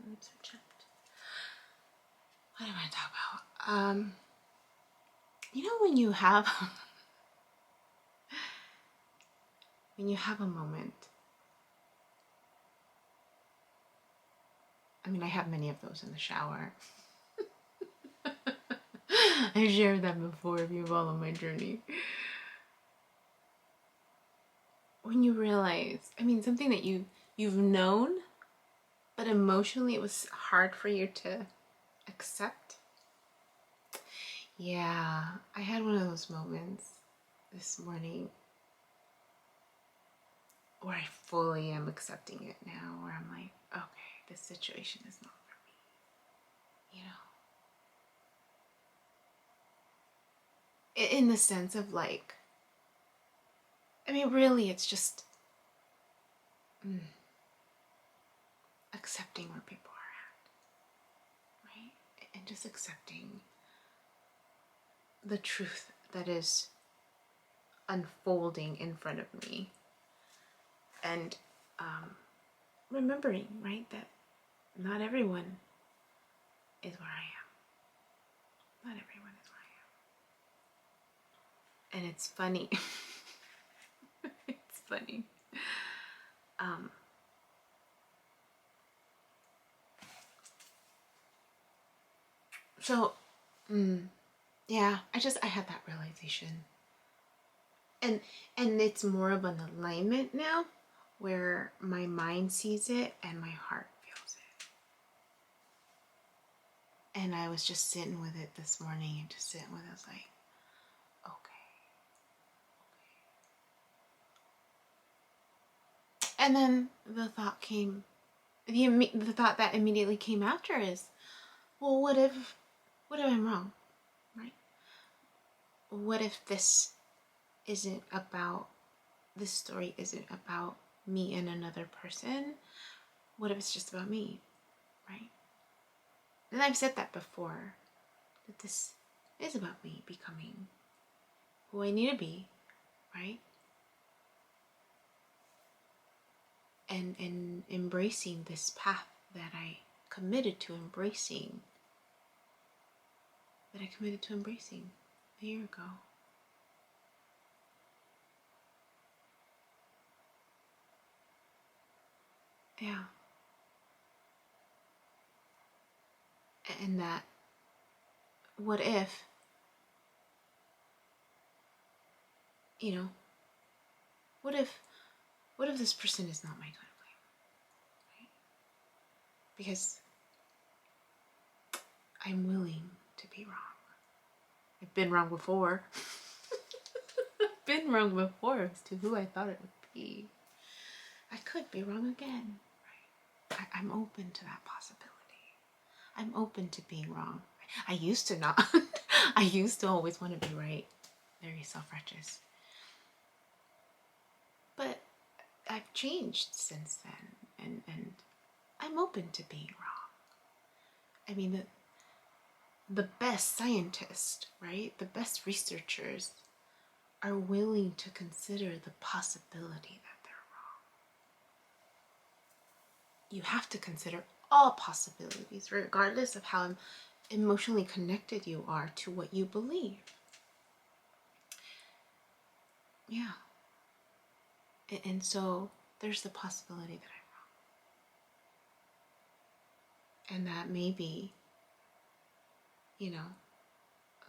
Let's reject. What am I talking about? You know, when you have a moment. I mean, I have many of those in the shower. I've shared that before if you follow my journey. When you realize, I mean, something that you've known, but emotionally it was hard for you to accept. Yeah, I had one of those moments this morning where I fully am accepting it now, where I'm like, okay, this situation is not for me, in the sense of like, I mean, really, it's just accepting where people are at, right? And just accepting the truth that is unfolding in front of me. And remembering, right, that not everyone is where I am. Not everyone is where I am. And it's funny. It's funny. Yeah, I had that realization. And it's more of an alignment now, where my mind sees it and my heart feels it. And I was just sitting with it this morning and just sitting with it. I was like, okay. And then the thought came, the thought that immediately came after is, well, what if I'm wrong, right? What if this story isn't about me and another person? What if it's just about me, right? And I've said that before, that this is about me becoming who I need to be, right? And embracing this path that I committed to embracing, a year ago. Yeah. And that, what if, what if this person is not my twin flame, right? Because I'm willing to be wrong. I've been wrong before. I've been wrong before as to who I thought it would be. I could be wrong again, right? I'm open to that possibility. I'm open to being wrong. I used to not. I used to always want to be right. Very self-righteous. But I've changed since then, and I'm open to being wrong. I mean, the best scientists, right? The best researchers are willing to consider the possibility that they're wrong. You have to consider all possibilities, regardless of how emotionally connected you are to what you believe. Yeah. And so there's the possibility that I'm wrong. And that maybe,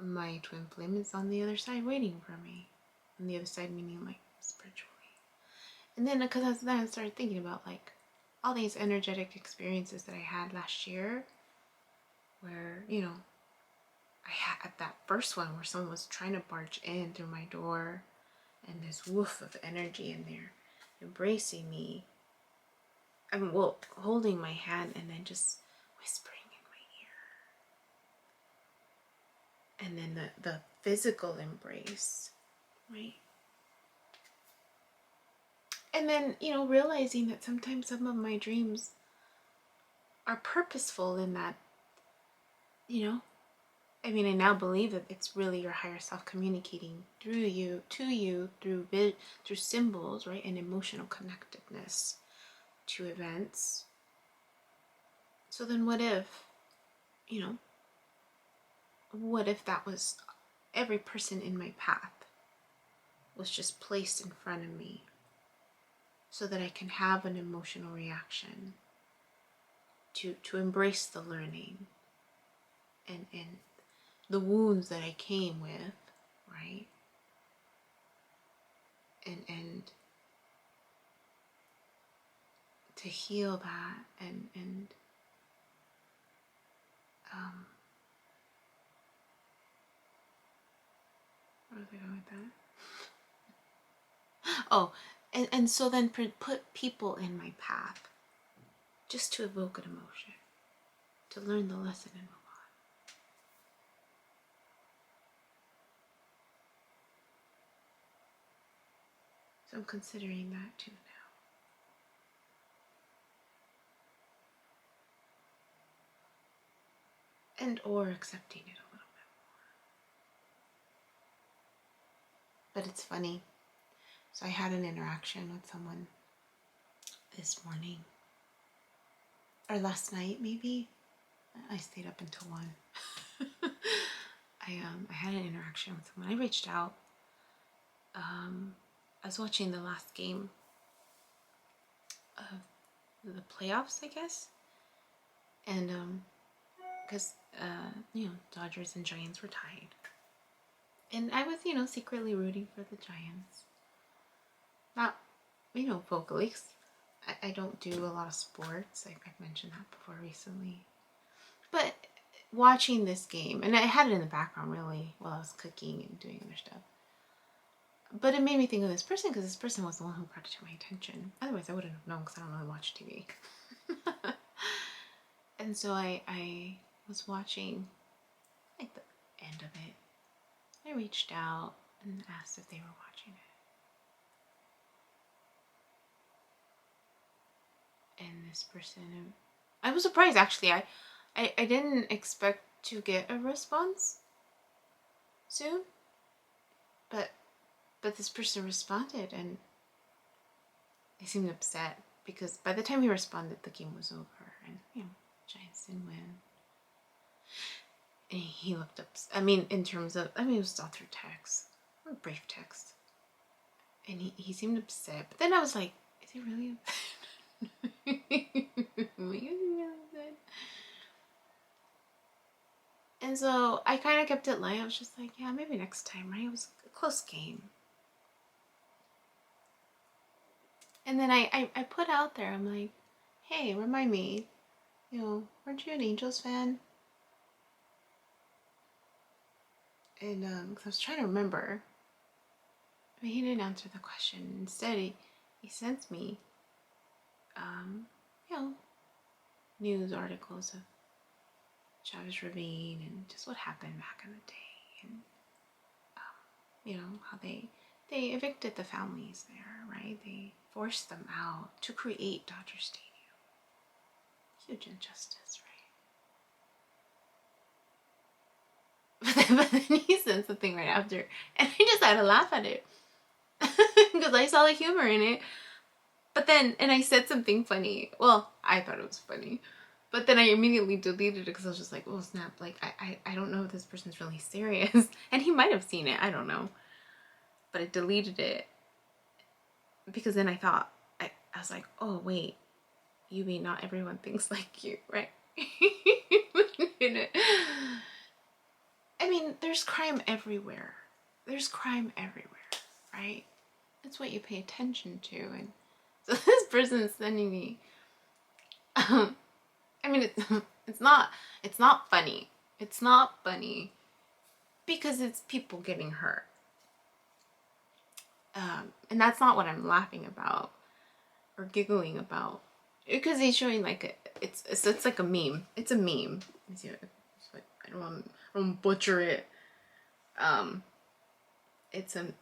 my twin flame is on the other side waiting for me. On the other side meaning like spiritually. And then because then I started thinking about like all these energetic experiences that I had last year, where, I had that first one where someone was trying to barge in through my door, and this woof of energy in there, embracing me, and holding my hand and then just whispering in my ear. And then the physical embrace, right? And then, realizing that sometimes some of my dreams are purposeful in that, I mean, I now believe that it's really your higher self communicating through you, to you, through symbols, right? And emotional connectedness to events. So then what if, what if that was every person in my path was just placed in front of me so that I can have an emotional reaction to embrace the learning and the wounds that I came with, right? And to heal that and where was I going with that? Oh, and so then put people in my path just to evoke an emotion, to learn the lesson and move on. So I'm considering that too now. And or accepting it a little bit more. But it's funny. So I had an interaction with someone this morning. Or last night maybe. I stayed up until 1. I had an interaction with someone. I reached out. I was watching the last game of the playoffs, I guess. And because Dodgers and Giants were tied. And I was, secretly rooting for the Giants. Not, vocally. I don't do a lot of sports. I've mentioned that before recently. But watching this game, and I had it in the background really while I was cooking and doing other stuff. But it made me think of this person because this person was the one who brought it to my attention. Otherwise, I wouldn't have known because I don't really watch TV. And so I was watching like the end of it. I reached out and asked if they were watching it. And this person, I was surprised actually. I didn't expect to get a response soon. But this person responded and he seemed upset because by the time he responded, the game was over and, Giants didn't win. And he looked up, in terms of, it was all through text, or brief text. And he seemed upset. But then I was like, is he really upset? Is he really upset? And so I kind of kept it light. I was just like, yeah, maybe next time, right? It was a close game. And then I put out there, I'm like, hey, remind me, weren't you an Angels fan? And cause I was trying to remember. He didn't answer the question. Instead, he sent me, news articles of Chavez Ravine and just what happened back in the day. And, how they evicted the families there, right? They forced them out to create Dodger Stadium. Huge injustice, right? But then he sent something right after, and I just had to laugh at it because I saw the humor in it. But then, and I said something funny. Well, I thought it was funny, but then I immediately deleted it because I was just like, oh snap! Like I don't know if this person's really serious, and he might have seen it. I don't know, but I deleted it because then I thought I was like, oh wait, you mean not everyone thinks like you, right? There's crime everywhere. There's crime everywhere, right? That's what you pay attention to. And so this person is sending me, it's not funny. It's not funny because it's people getting hurt. And that's not what I'm laughing about or giggling about. Because he's showing like it's like a meme. It's a meme. I don't want to butcher it. It's an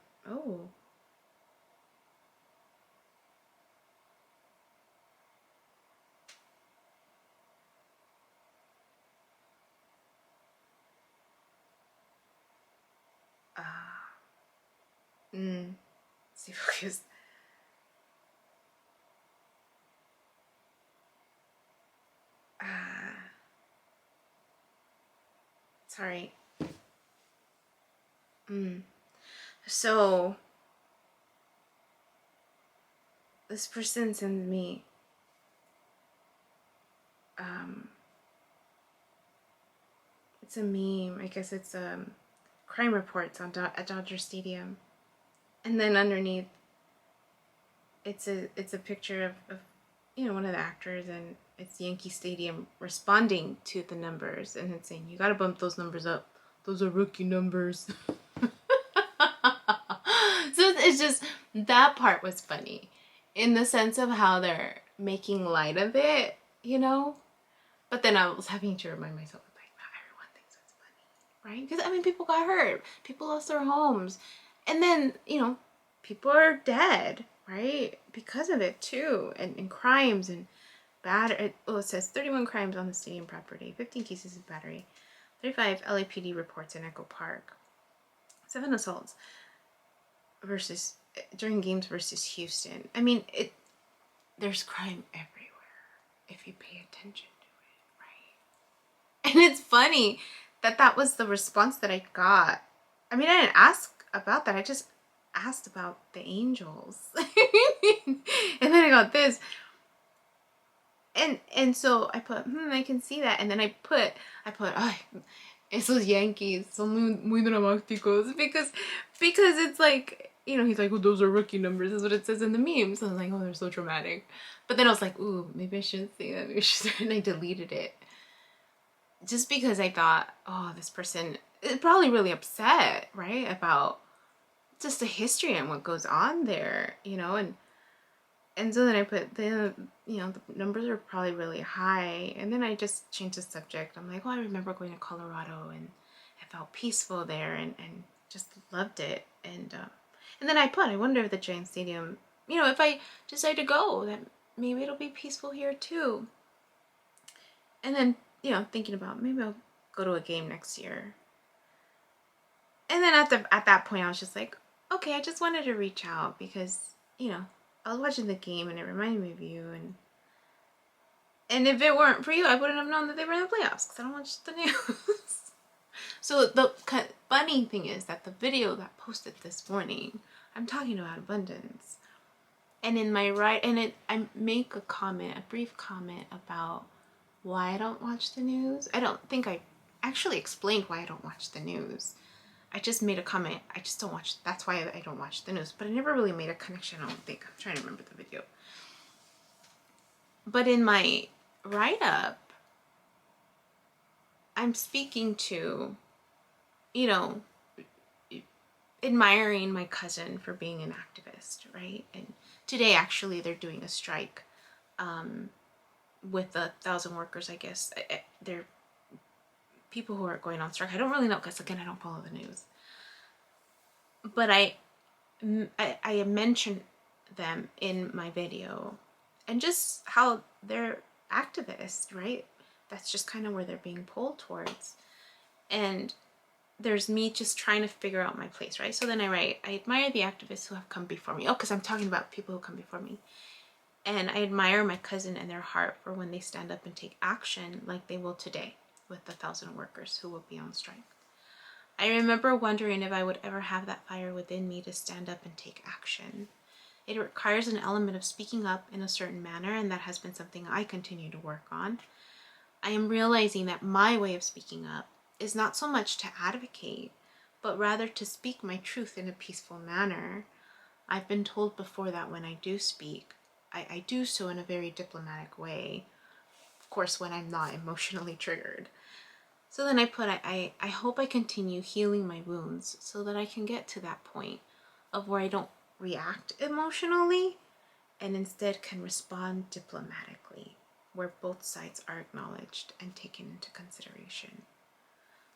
see focus. sorry. So this person sends me it's a meme. I guess it's crime reports on at Dodger Stadium, and then underneath it's a picture of one of the actors, and it's Yankee Stadium responding to the numbers, and it's saying, you gotta bump those numbers up, those are rookie numbers. So it's just, that part was funny in the sense of how they're making light of it, but then I was having to remind myself, like, not everyone thinks it's funny, right? Because I mean, people got hurt, people lost their homes, and then people are dead, right, because of it too, and crimes and it says 31 crimes on the stadium property, 15 cases of battery, 35 LAPD reports in Echo Park, 7 assaults during games versus Houston. I mean, there's crime everywhere if you pay attention to it, right? And it's funny that was the response that I got. I mean, I didn't ask about that. I just asked about the angels. And then I got this. And so I put, I can see that. And then I put, ay, esos Yankees son muy dramáticos. Because it's like, he's like, oh, those are rookie numbers, is what it says in the memes. So I was like, oh, they're so dramatic. But then I was like, ooh, maybe I shouldn't say that. Maybe I should. And I deleted it. Just because I thought, oh, this person is probably really upset, right? About just the history and what goes on there, and so then I put the numbers are probably really high, and then I just changed the subject. I'm like, oh, I remember going to Colorado, and I felt peaceful there, and just loved it, and then I wonder if the Giant Stadium, if I decide to go, that maybe it'll be peaceful here too. And then thinking about, maybe I'll go to a game next year. And then at that point, I was just like, okay, I just wanted to reach out because I was watching the game and it reminded me of you, and if it weren't for you, I wouldn't have known that they were in the playoffs because I don't watch the news. So the funny thing is that the video that posted this morning, I'm talking about abundance, and in my I make a brief comment about why I don't watch the news. I don't think I actually explained why I don't watch the news. I just made a comment. I just don't watch. That's why I don't watch the news. But I never really made a connection. I don't think. I'm trying to remember the video. But in my write-up, I'm speaking to, admiring my cousin for being an activist, right? And today, actually, they're doing a strike with 1,000 workers, I guess. They're people who are going on strike. I don't really know because, again, I don't follow the news. But I mentioned them in my video, and just how they're activists, right? That's just kind of where they're being pulled towards. And there's me just trying to figure out my place, right? So then I write, I admire the activists who have come before me. Oh, because I'm talking about people who come before me. And I admire my cousin and their heart for when they stand up and take action like they will today with the 1,000 workers who will be on strike. I remember wondering if I would ever have that fire within me to stand up and take action. It requires an element of speaking up in a certain manner, and that has been something I continue to work on. I am realizing that my way of speaking up is not so much to advocate, but rather to speak my truth in a peaceful manner. I've been told before that when I do speak, I do so in a very diplomatic way, of course, when I'm not emotionally triggered. So then I put, I hope I continue healing my wounds so that I can get to that point of where I don't react emotionally and instead can respond diplomatically, where both sides are acknowledged and taken into consideration.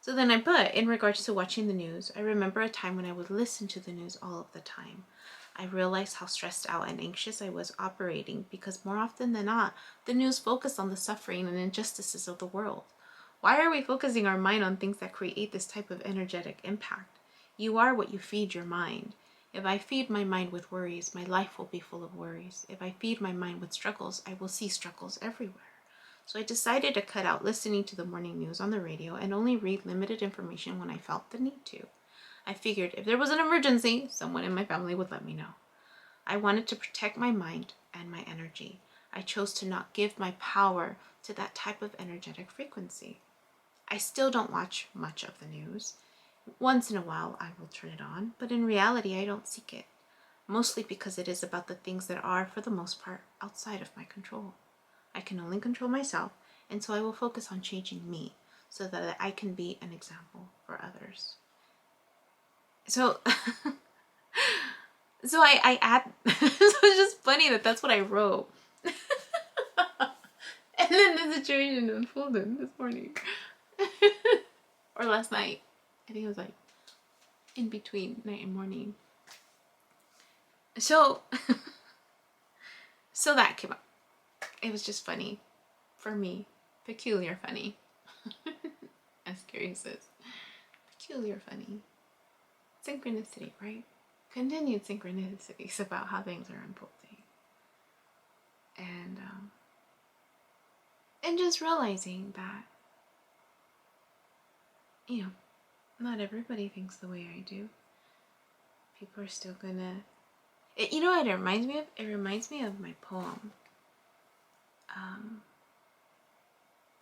So then I put, in regards to watching the news, I remember a time when I would listen to the news all of the time. I realized how stressed out and anxious I was operating because more often than not, the news focused on the suffering and injustices of the world. Why are we focusing our mind on things that create this type of energetic impact? You are what you feed your mind. If I feed my mind with worries, my life will be full of worries. If I feed my mind with struggles, I will see struggles everywhere. So I decided to cut out listening to the morning news on the radio and only read limited information when I felt the need to. I figured if there was an emergency, someone in my family would let me know. I wanted to protect my mind and my energy. I chose to not give my power to that type of energetic frequency. I still don't watch much of the news. Once in a while I will turn it on, but in reality I don't seek it, mostly because it is about the things that are, for the most part, outside of my control. I can only control myself, and so I will focus on changing me so that I can be an example for others. So, I add, so it's just funny that that's what I wrote. And then the situation unfolded this morning. Or last night. I think it was like in between night and morning. So, so that came up. It was just funny for me. Peculiar funny. As Carrie says. Peculiar funny. Synchronicity, right? Continued synchronicities about how things are unfolding. And just realizing that, you know, not everybody thinks the way I do. People are still gonna... you know what it reminds me of? It reminds me of my poem.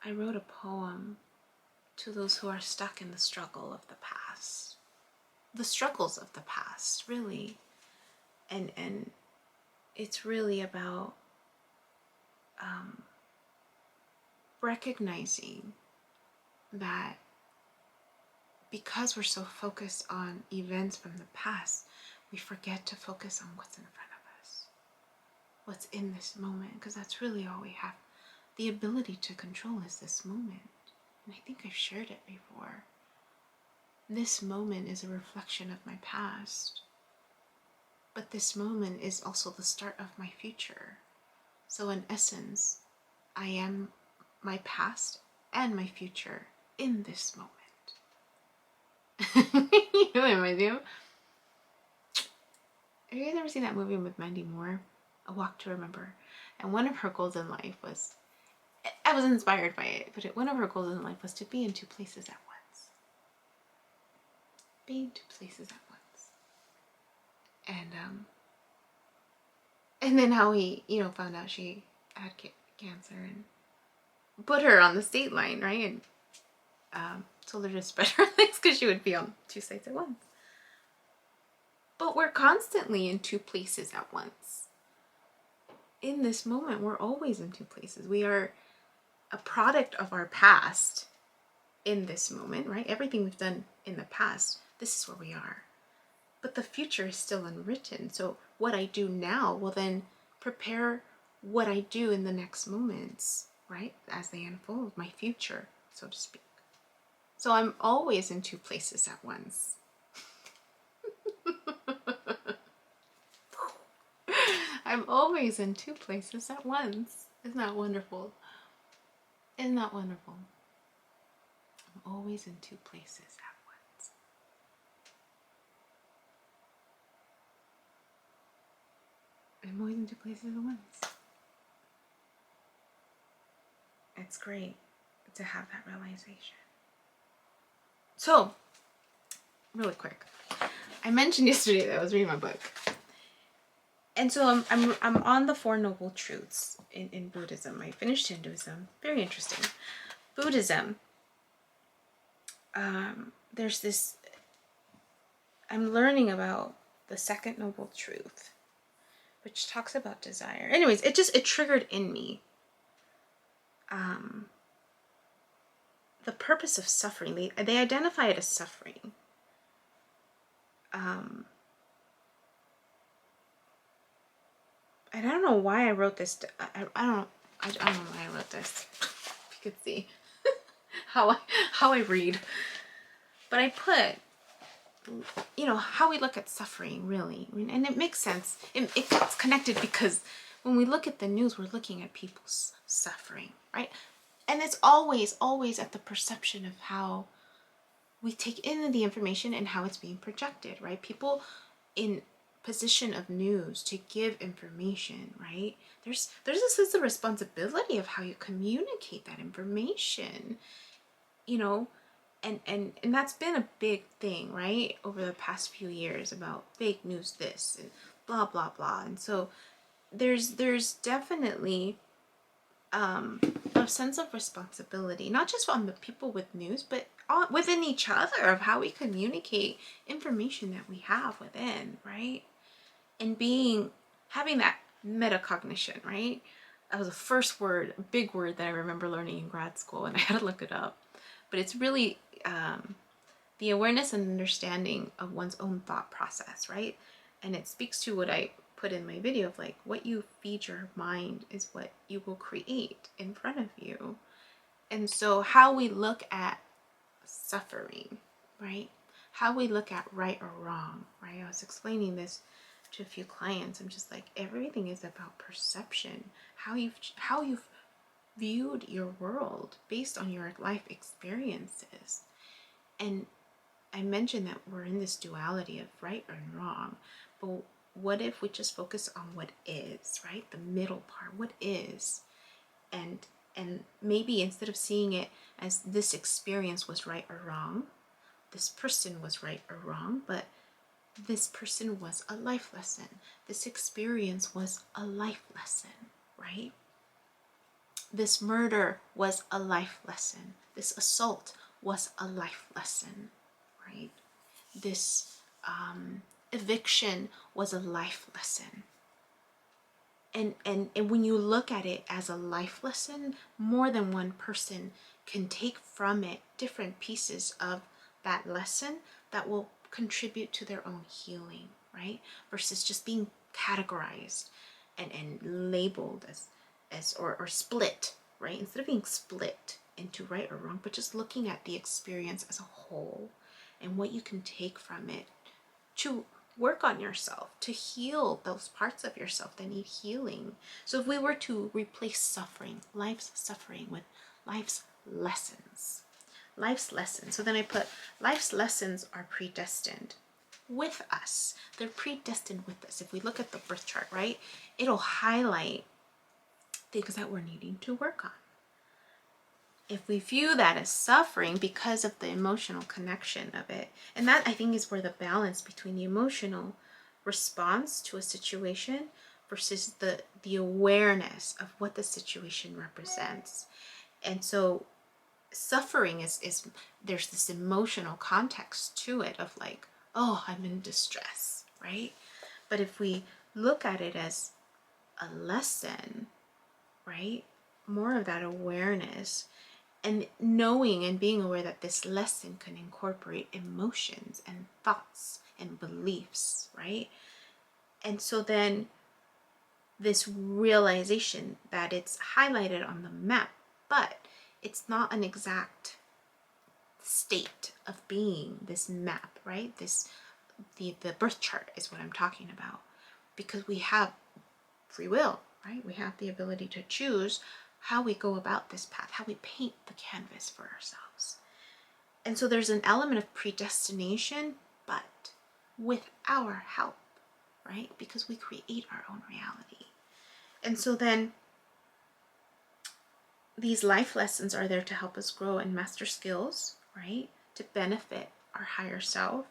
I wrote a poem to those who are stuck in the struggle of the past. The struggles of the past, really. And it's really about recognizing that because we're so focused on events from the past, we forget to focus on what's in front of us, what's in this moment, because that's really all we have. The ability to control is this moment. And I think I've shared it before. This moment is a reflection of my past, but this moment is also the start of my future. So in essence, I am my past and my future in this moment. You know what it reminds me of? Have you guys ever seen that movie with Mandy Moore, A Walk to Remember? And one of her goals in life was, I was inspired by it, but one of her goals in life was to be in two places at once. Be in two places at once. And then how he, found out she had cancer and put her on the state line, right? And told her to spread her legs because she would be on two sites at once. But we're constantly in two places at once. In this moment, we're always in two places. We are a product of our past in this moment, right? Everything we've done in the past, this is where we are. But the future is still unwritten. So what I do now will then prepare what I do in the next moments, right? As they unfold, my future, so to speak. So I'm always in two places at once. I'm always in two places at once. Isn't that wonderful? Isn't that wonderful? I'm always in two places at once. I'm always in two places at once. It's great to have that realization. So, really quick, I mentioned yesterday that I was reading my book. And so I'm on the Four Noble Truths in Buddhism. I finished Hinduism. Very interesting. Buddhism, there's this, I'm learning about the second noble truth, which talks about desire. Anyways, it triggered in me the purpose of suffering. They identify it as suffering. And I don't know why I wrote this. I don't know why I wrote this. If you could see how I read. But I put, how we look at suffering, really. I mean, and it makes sense. It gets connected because when we look at the news, we're looking at people's suffering, right? And it's always at the perception of how we take in the information and how it's being projected, right? People in position of news to give information, right? There's a sense of responsibility of how you communicate that information, you know, and that's been a big thing, right, over the past few years about fake news this and blah blah blah. And so there's definitely a sense of responsibility, not just on the people with news, but within each other, of how we communicate information that we have within, right? And having that metacognition, right? That was the first word, a big word that I remember learning in grad school, and I had to look it up. But it's really the awareness and understanding of one's own thought process, right? And it speaks to what I put in my video of like, what you feed your mind is what you will create in front of you. And so how we look at suffering, right? How we look at right or wrong, right? I was explaining this to a few clients. I'm just like, everything is about perception. How you've viewed your world based on your life experiences. And I mentioned that we're in this duality of right and wrong, but what if we just focus on what is, right? The middle part, what is, and maybe instead of seeing it as this experience was right or wrong, this person was right or wrong, but this person was a life lesson. This experience was a life lesson, right? This murder was a life lesson. This assault was a life lesson, right? This eviction was a life lesson. And when you look at it as a life lesson, more than one person can take from it different pieces of that lesson that will contribute to their own healing, right? Versus just being categorized and labeled as or split, right? Instead of being split into right or wrong, but just looking at the experience as a whole and what you can take from it to work on yourself, to heal those parts of yourself that need healing. So if we were to replace suffering, life's suffering, with life's lessons, so then I put life's lessons are predestined with us. They're predestined with us. If we look at the birth chart, right, it'll highlight things that we're needing to work on. If we view that as suffering because of the emotional connection of it, and that I think is where the balance between the emotional response to a situation versus the awareness of what the situation represents. And so suffering is there's this emotional context to it of like, oh, I'm in distress, right? But if we look at it as a lesson, right, more of that awareness and knowing and being aware that this lesson can incorporate emotions and thoughts and beliefs, right? And so then this realization that it's highlighted on the map, but it's not an exact state of being, this map, right? The birth chart is what I'm talking about, because we have free will, right? We have the ability to choose how we go about this path, how we paint the canvas for ourselves. And so there's an element of predestination, but with our help, right? Because we create our own reality. And so then these life lessons are there to help us grow and master skills, right? To benefit our higher self.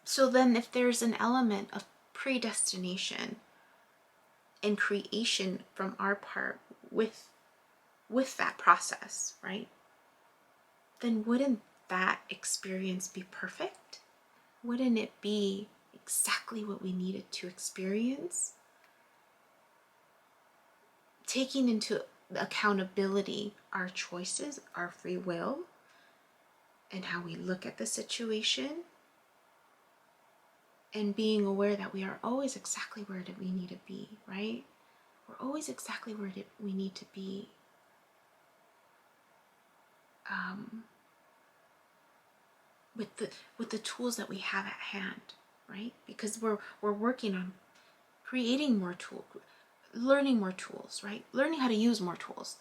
So then if there's an element of predestination and creation from our part with that process, right? Then wouldn't that experience be perfect? Wouldn't it be exactly what we needed to experience? Taking into accountability our choices, our free will, and how we look at the situation, and being aware that we are always exactly where we need to be, right? We're always exactly where we need to be. With the tools that we have at hand, right? Because we're working on creating more tools, learning more tools, right? Learning how to use more tools,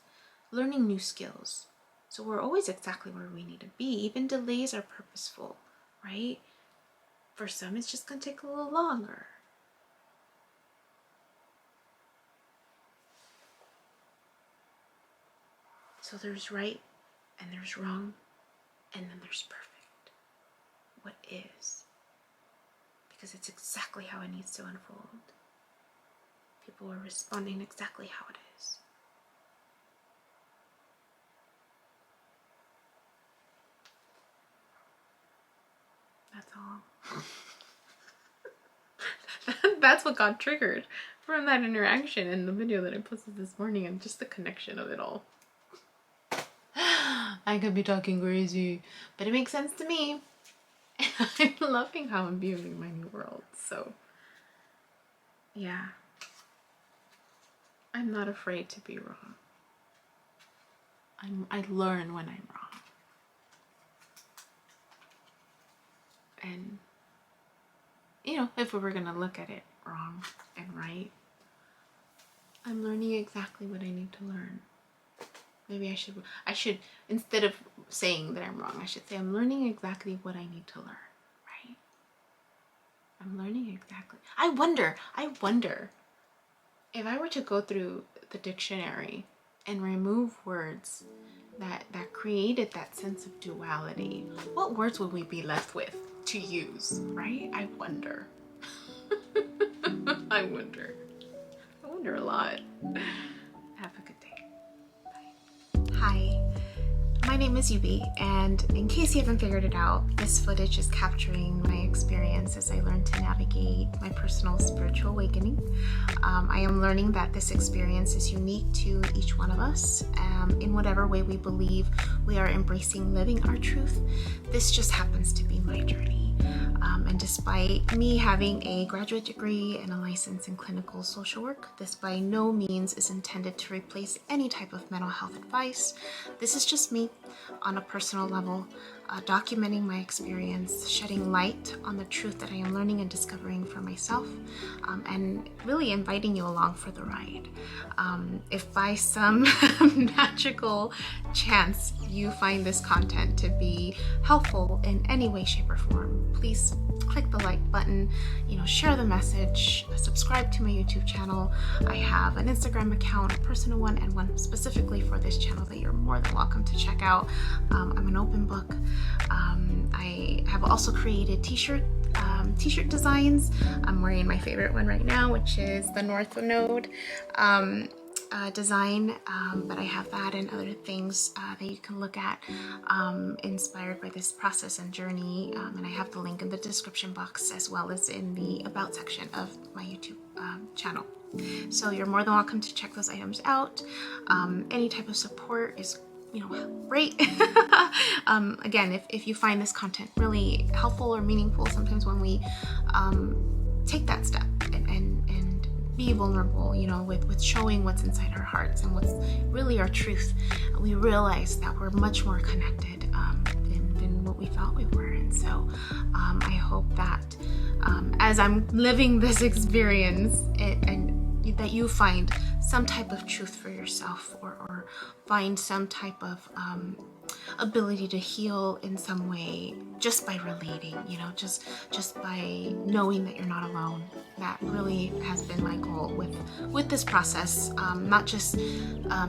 learning new skills. So we're always exactly where we need to be. Even delays are purposeful, right? for some, it's just going to take a little longer. So there's right and there's wrong, and then there's perfect. What is? Because it's exactly how it needs to unfold. People are responding exactly how it is. That's all. That's what got triggered from that interaction in the video that I posted this morning, and just the connection of it all. I could be talking crazy, but it makes sense to me. I'm loving how I'm viewing my new world. So yeah, I'm not afraid to be wrong. I learn when I'm wrong. And you know, if we were gonna look at it wrong and right, I'm learning exactly what I need to learn. Maybe I should, instead of saying that I'm wrong, I should say I'm learning exactly what I need to learn, right? I'm learning exactly. I wonder if I were to go through the dictionary and remove words that created that sense of duality, what words would we be left with to use, right? I wonder. I wonder a lot. Have a good day. Bye. Hi, my name is Yubi, and in case you haven't figured it out, this footage is capturing my experience as I learn to navigate my personal spiritual awakening. I am learning that this experience is unique to each one of us. In whatever way we believe we are embracing living our truth, this just happens to be my journey. And despite me having a graduate degree and a license in clinical social work, this by no means is intended to replace any type of mental health advice. This is just me on a personal level, documenting my experience, shedding light on the truth that I am learning and discovering for myself, and really inviting you along for the ride. If by some magical chance you find this content to be helpful in any way, shape, or form, please click the like button, share the message, subscribe to my YouTube channel. I have an Instagram account, a personal one, and one specifically for this channel that you're more than welcome to check out. I'm an open book. I have also created t-shirt designs. I'm wearing my favorite one right now, which is the North Node design, but I have that and other things that you can look at inspired by this process and journey, and I have the link in the description box as well as in the about section of my YouTube channel. So you're more than welcome to check those items out. Any type of support is great. Again, if you find this content really helpful or meaningful, sometimes when we take that step and be vulnerable, with showing what's inside our hearts and what's really our truth, we realize that we're much more connected than what we thought we were. And so I hope that as I'm living this experience and that you find some type of truth for yourself, or find some type of ability to heal in some way just by relating, just by knowing that you're not alone. That really has been my goal with this process, not just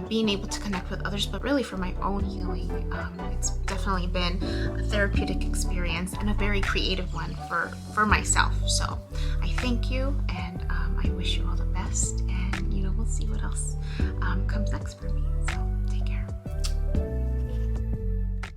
being able to connect with others, but really for my own healing. It's definitely been a therapeutic experience and a very creative one for myself. So I thank you, and I wish you all the best, and we'll see what else